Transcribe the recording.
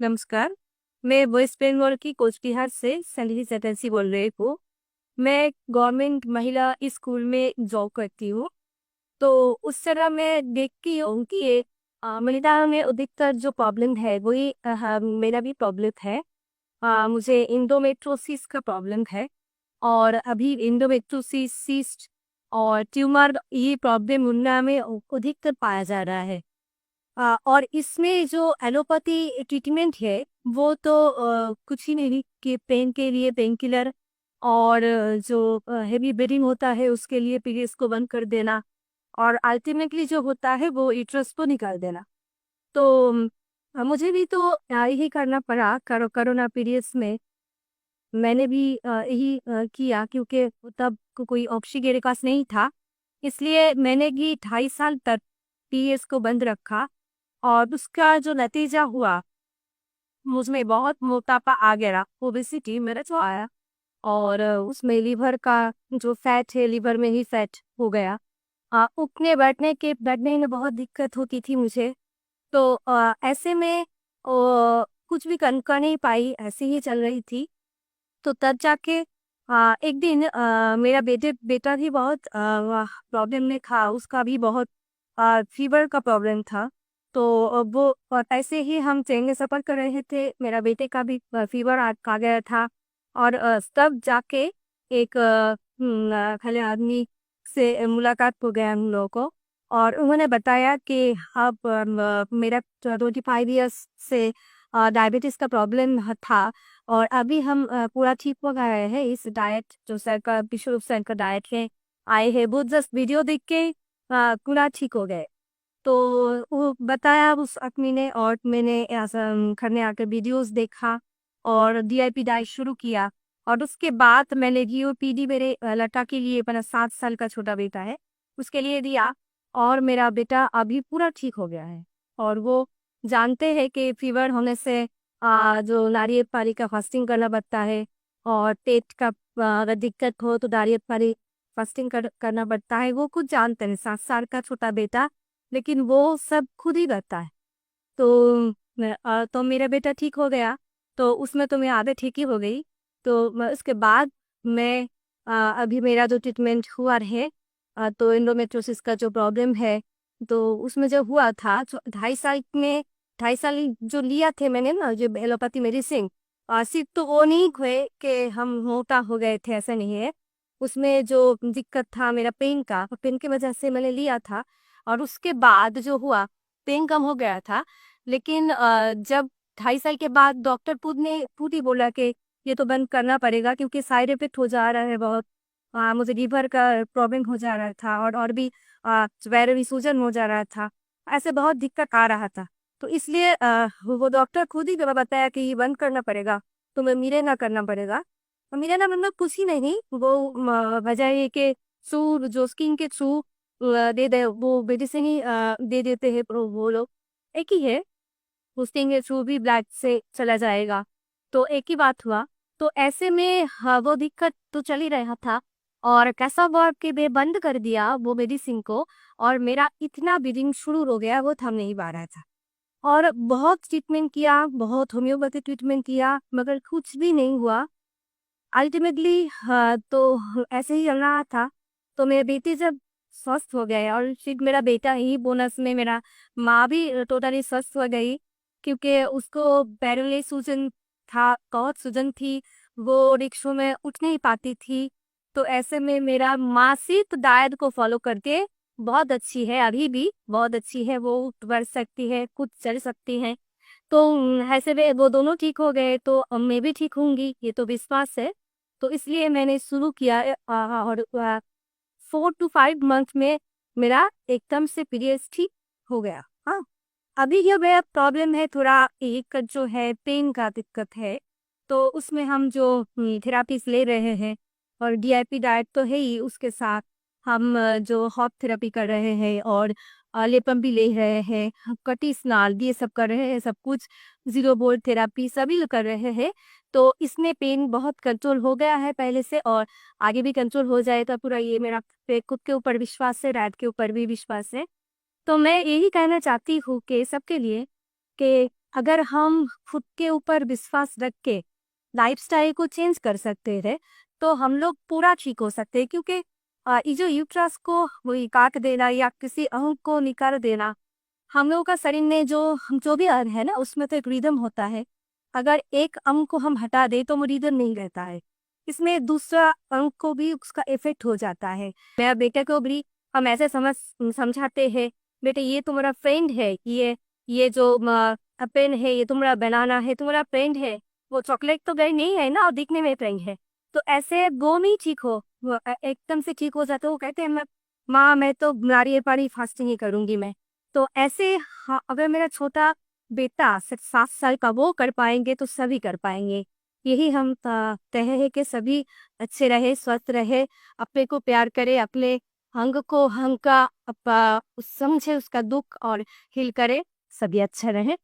नमस्कार। मैं वेस्ट बंगाल की कोचबिहार से सैलरी चटर्जी बोल रही हूँ। मैं गवर्नमेंट महिला स्कूल में जॉब करती हूँ। तो उस तरह मैं देखती हूँ कि ये महिलाओं में अधिकतर जो प्रॉब्लम है वही मेरा भी प्रॉब्लम है। मुझे इंडोमेट्रोसिस का प्रॉब्लम है। और अभी इंडोमेट्रोसिस सिस्ट और ट्यूमर ये प्रॉब्लम उनमें में अधिकतर पाया जा रहा है। और इसमें जो एलोपैथी ट्रीटमेंट है वो तो कुछ ही नहीं कि पेन के लिए पेन किलर और जो हेवी ब्लीडिंग होता है उसके लिए पीरियड्स को बंद कर देना और अल्टीमेटली जो होता है वो यूट्रस को निकाल देना। तो मुझे भी तो यही करना पड़ा कोरोना पीरियड्स में। मैंने भी यही किया क्योंकि तब कोई ऑप्शन मेरे पास नहीं था। इसलिए मैंने भी 2.5 साल तक पीरियड्स को बंद रखा और उसका जो नतीजा हुआ मुझमें बहुत मोटापा आ गया, ओबेसिटी मेरा जो आया। और उसमें लीवर का जो फैट है लीवर में ही फैट हो गया। उठने बैठने में बहुत दिक्कत होती थी मुझे। तो ऐसे में कुछ भी कर नहीं पाई, ऐसे ही चल रही थी। तो तब जाके एक दिन मेरा बेटा भी बहुत प्रॉब्लम में था, उसका भी बहुत फीवर का प्रॉब्लम था। तो वो ऐसे ही हम ट्रेन में सफ़र कर रहे थे, मेरा बेटे का भी फीवर आ गया था। और तब जाके एक खले आदमी से मुलाकात हो गया हम लोगों को। और उन्होंने बताया कि अब मेरा 25 ईयर्स से डायबिटीज़ का प्रॉब्लम था। और अभी हम पूरा ठीक हो गए हैं। इस डाइट जो सर का विश्व सर का डाइट है आए हैं, वो जस्ट वीडियो देख के पूरा ठीक हो गए। तो वो बताया उस आदमी ने और मैंने ऐसा घर में आकर वीडियोस देखा और डीआईपी डाइट शुरू किया। और उसके बाद मैंने जीओपीडी मेरे लड़का के लिए, मेरा 7 साल का छोटा बेटा है उसके लिए दिया। और मेरा बेटा अभी पूरा ठीक हो गया है। और वो जानते हैं कि फीवर होने से जो नारियल पानी का फास्टिंग करना पड़ता है। और पेट का अगर दिक्कत हो तो नारियल पानी फास्टिंग करना पड़ता है। वो कुछ जानते हैं, 7 साल का छोटा बेटा, लेकिन वो सब खुद ही करता है। तो तो मेरा बेटा ठीक हो गया। तो उसमें तो मेरी आदत ठीक ही हो गई। तो उसके बाद मैं अभी मेरा जो ट्रीटमेंट हुआ है, तो एंडोमेट्रोसिस का जो प्रॉब्लम है, तो उसमें जो हुआ था 2.5 साल में, 2.5 साल जो लिया थे मैंने ना जो एलोपैथी मेडिसिन, सिर्फ तो वो नहीं हुए कि हम मोटा हो गए थे, ऐसा नहीं है। उसमें जो दिक्कत था मेरा पेन का, पेन की वजह से मैंने लिया था। और उसके बाद जो हुआ, पेन कम हो गया था। लेकिन जब 2.5 साल के बाद डॉक्टर खुद ही बोला कि ये तो बंद करना पड़ेगा क्योंकि साइड इफेक्ट हो जा रहा है बहुत। मुझे लीवर का प्रॉब्लम हो जा रहा था और भी पैरों में सूजन हो जा रहा था। ऐसे बहुत दिक्कत आ रहा था। तो इसलिए वो डॉक्टर खुद ही बताया कि ये बंद करना पड़ेगा, तुम्हें मिलेना करना पड़ेगा। और मिलेना मतलब कुछ ही नहीं, वो वजह ये कि थ्रू जो स्किन के थ्रू दे दे वो मेडिसिन ही दे देते हैं वो लोग। एक ही है, पोस्टिंग के थ्रू भी ब्लैक से चला जाएगा। तो एक ही बात हुआ। तो ऐसे में वो दिक्कत तो चल ही रहा था। और कैसा हुआ कि मैं बंद कर दिया वो मेडिसिन को। और मेरा इतना ब्लीडिंग शुरू हो गया, वो थम नहीं पा रहा था। और बहुत ट्रीटमेंट किया, बहुत होम्योपैथी ट्रीटमेंट किया, मगर कुछ भी नहीं हुआ। अल्टीमेटली तो ऐसे ही चल रहा था। तो मेरे बेटे जब स्वस्थ हो गए और फिर मेरा बेटा ही बोनस में, मेरा माँ भी टोटली स्वस्थ हो गई क्योंकि उसको पैरों में सूजन था, बहुत सूजन थी। वो रिक्शों में उठ नहीं पाती थी। तो ऐसे में मेरा माँ सिर्फ डाइट को फॉलो करके बहुत अच्छी है, अभी भी बहुत अच्छी है, वो उठ बढ़ सकती है, खुद चल सकती है। तो ऐसे में वो दोनों ठीक हो गए तो अब मैं भी ठीक होंगी, ये तो विश्वास है। तो इसलिए मैंने शुरू किया और 4 to 5 मंथ में मेरा एकदम से पीरियड्स ठीक हो गया। हाँ, अभी ये मेरा प्रॉब्लम है थोड़ा, एक जो है पेन का दिक्कत है। तो उसमें हम जो थेरापीज ले रहे हैं और डीआईपी डाइट तो है ही, उसके साथ हम जो हॉट थेरेपी कर रहे हैं और लेपम भी ले रहे हैं, कटी स्नाल ये सब कर रहे हैं, सब कुछ जीरो बोल्ट थेरापी सभी कर रहे हैं। तो इसमें पेन बहुत कंट्रोल हो गया है पहले से, और आगे भी कंट्रोल हो जाएगा पूरा। ये मेरा खुद के ऊपर विश्वास है, डाइट के ऊपर भी विश्वास है। तो मैं यही कहना चाहती हूँ कि सबके लिए कि अगर हम खुद के ऊपर विश्वास रख के लाइफस्टाइल को चेंज कर सकते हैं तो हम लोग पूरा ठीक हो सकते हैं, क्योंकि ये जो यूट्रस को वही काट देना या किसी अंग को निकाल देना, हम लोगों का शरीर में जो भी अंग है ना, उसमें तो एक रिदम होता है। अगर एक अंग को हम हटा दें तो वो रिदम नहीं रहता है, इसमें दूसरा अंग को भी उसका इफेक्ट हो जाता है। मेरा बेटे को भी हम ऐसे समझाते हैं, बेटे ये तुम्हारा फ्रेंड है, ये जो पेन है ये तुम्हारा बनाना है, तुम्हारा फ्रेंड है। वो चॉकलेट तो गई नहीं है ना, और दिखने में फ्रेंड है। तो ऐसे वो नहीं ठीक हो, वो एकदम से ठीक हो जाते हो, वो कहते हैं मैं माँ मैं तो नारियल पानी फास्टिंग ही करूंगी मैं। तो ऐसे हाँ, अगर मेरा छोटा बेटा 7 साल का वो कर पाएंगे तो सभी कर पाएंगे। यही हम तय है कि सभी अच्छे रहे, स्वस्थ रहे, अपने को प्यार करे, अपने अंग को अंग का समझे उसका दुख और हील करे, सभी अच्छा रहे।